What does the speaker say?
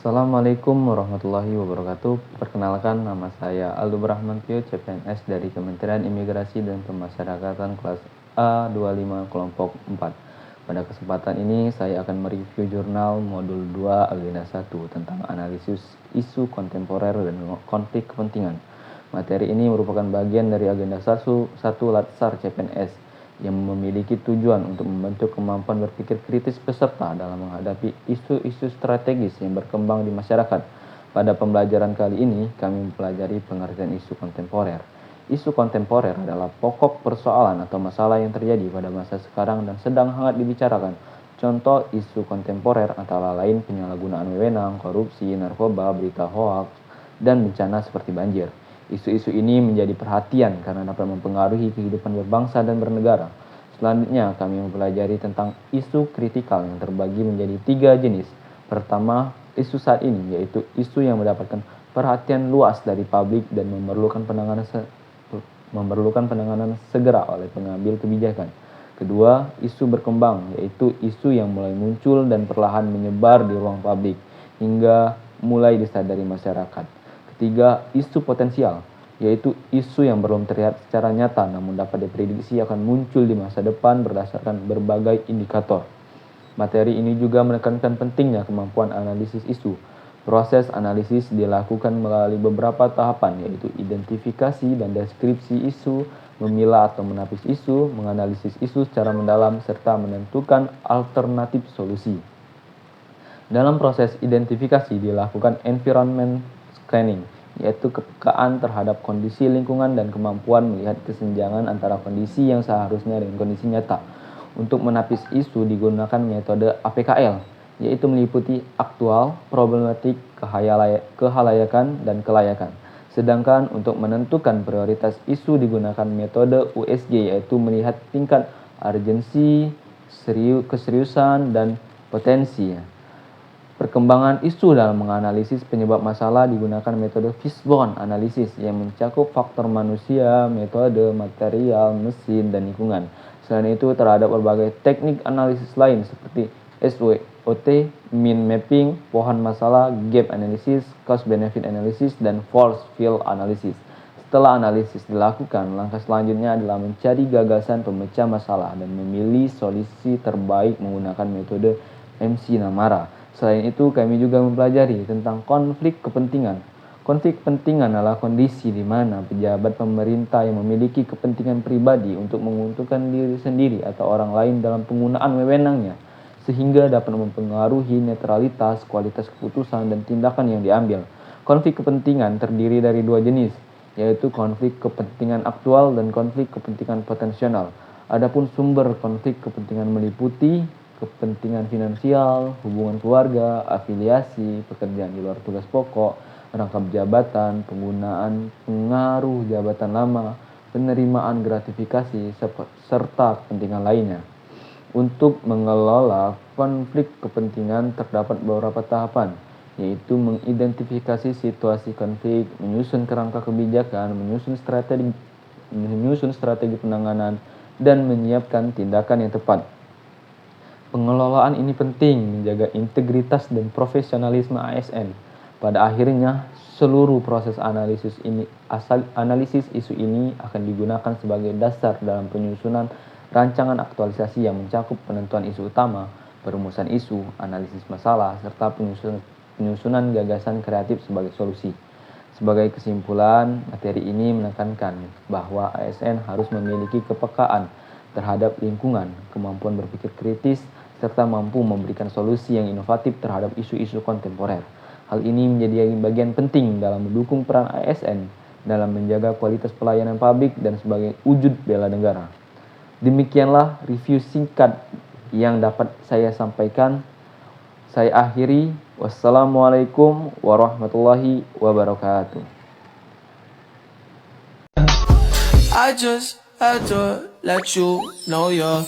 Assalamualaikum warahmatullahi wabarakatuh. Perkenalkan, nama saya Aldo Brahmantio, CPNS dari Kementerian Imigrasi dan Pemasyarakatan kelas A25 kelompok 4. Pada kesempatan ini saya akan mereview jurnal modul 2 agenda 1 tentang analisis isu kontemporer dan konflik kepentingan. Materi ini merupakan bagian dari agenda 1 Latsar CPNS yang memiliki tujuan untuk membentuk kemampuan berpikir kritis peserta dalam menghadapi isu-isu strategis yang berkembang di masyarakat. Pada pembelajaran kali ini, kami mempelajari pengertian isu kontemporer. Isu kontemporer adalah pokok persoalan atau masalah yang terjadi pada masa sekarang dan sedang hangat dibicarakan. Contoh isu kontemporer antara lain penyalahgunaan wewenang, korupsi, narkoba, berita hoaks, dan bencana seperti banjir. Isu-isu ini menjadi perhatian karena dapat mempengaruhi kehidupan berbangsa dan bernegara. Selanjutnya, kami mempelajari tentang isu kritikal yang terbagi menjadi 3 jenis. Pertama, isu saat ini, yaitu isu yang mendapatkan perhatian luas dari publik dan memerlukan penanganan segera oleh pengambil kebijakan. Kedua, isu berkembang, yaitu isu yang mulai muncul dan perlahan menyebar di ruang publik hingga mulai disadari masyarakat. Ketiga, isu potensial, yaitu isu yang belum terlihat secara nyata namun dapat diprediksi akan muncul di masa depan berdasarkan berbagai indikator. Materi ini juga menekankan pentingnya kemampuan analisis isu. Proses analisis dilakukan melalui beberapa tahapan, yaitu identifikasi dan deskripsi isu, memilah atau menapis isu, menganalisis isu secara mendalam, serta menentukan alternatif solusi. Dalam proses identifikasi dilakukan environment scanning, yaitu kepekaan terhadap kondisi lingkungan dan kemampuan melihat kesenjangan antara kondisi yang seharusnya dengan kondisi nyata. Untuk menapis isu digunakan metode APKL, yaitu meliputi aktual, problematik, kehalayakan, dan kelayakan. Sedangkan untuk menentukan prioritas isu digunakan metode USG, yaitu melihat tingkat urgensi, keseriusan, dan potensi. Perkembangan isu dalam menganalisis penyebab masalah digunakan metode fishbone analysis yang mencakup faktor manusia, metode, material, mesin, dan lingkungan. Selain itu, terhadap berbagai teknik analisis lain seperti SWOT, mean mapping, pohon masalah, gap analysis, cost benefit analysis, dan force field analysis. Setelah analisis dilakukan, langkah selanjutnya adalah mencari gagasan pemecah masalah dan memilih solusi terbaik menggunakan metode MC Namara. Selain itu, kami juga mempelajari tentang konflik kepentingan. Konflik kepentingan adalah kondisi di mana pejabat pemerintah yang memiliki kepentingan pribadi untuk menguntungkan diri sendiri atau orang lain dalam penggunaan wewenangnya, sehingga dapat mempengaruhi netralitas, kualitas keputusan, dan tindakan yang diambil. Konflik kepentingan terdiri dari 2 jenis, yaitu konflik kepentingan aktual dan konflik kepentingan potensial. Adapun sumber konflik kepentingan meliputi kepentingan finansial, hubungan keluarga, afiliasi, pekerjaan di luar tugas pokok, rangkap jabatan, penggunaan pengaruh jabatan lama, penerimaan gratifikasi, serta kepentingan lainnya. Untuk mengelola konflik kepentingan terdapat beberapa tahapan, yaitu mengidentifikasi situasi konflik, menyusun kerangka kebijakan, menyusun strategi penanganan, dan menyiapkan tindakan yang tepat. Pengelolaan ini penting menjaga integritas dan profesionalisme ASN. Pada akhirnya, seluruh proses analisis isu ini akan digunakan sebagai dasar dalam penyusunan rancangan aktualisasi yang mencakup penentuan isu utama, perumusan isu, analisis masalah, serta penyusunan gagasan kreatif sebagai solusi. Sebagai kesimpulan, materi ini menekankan bahwa ASN harus memiliki kepekaan terhadap lingkungan, kemampuan berpikir kritis, serta mampu memberikan solusi yang inovatif terhadap isu-isu kontemporer. Hal ini menjadi bagian penting dalam mendukung peran ASN dalam menjaga kualitas pelayanan publik dan sebagai wujud bela negara. Demikianlah review singkat yang dapat saya sampaikan. Saya akhiri. Wassalamualaikum warahmatullahi wabarakatuh. I just had to let you know you're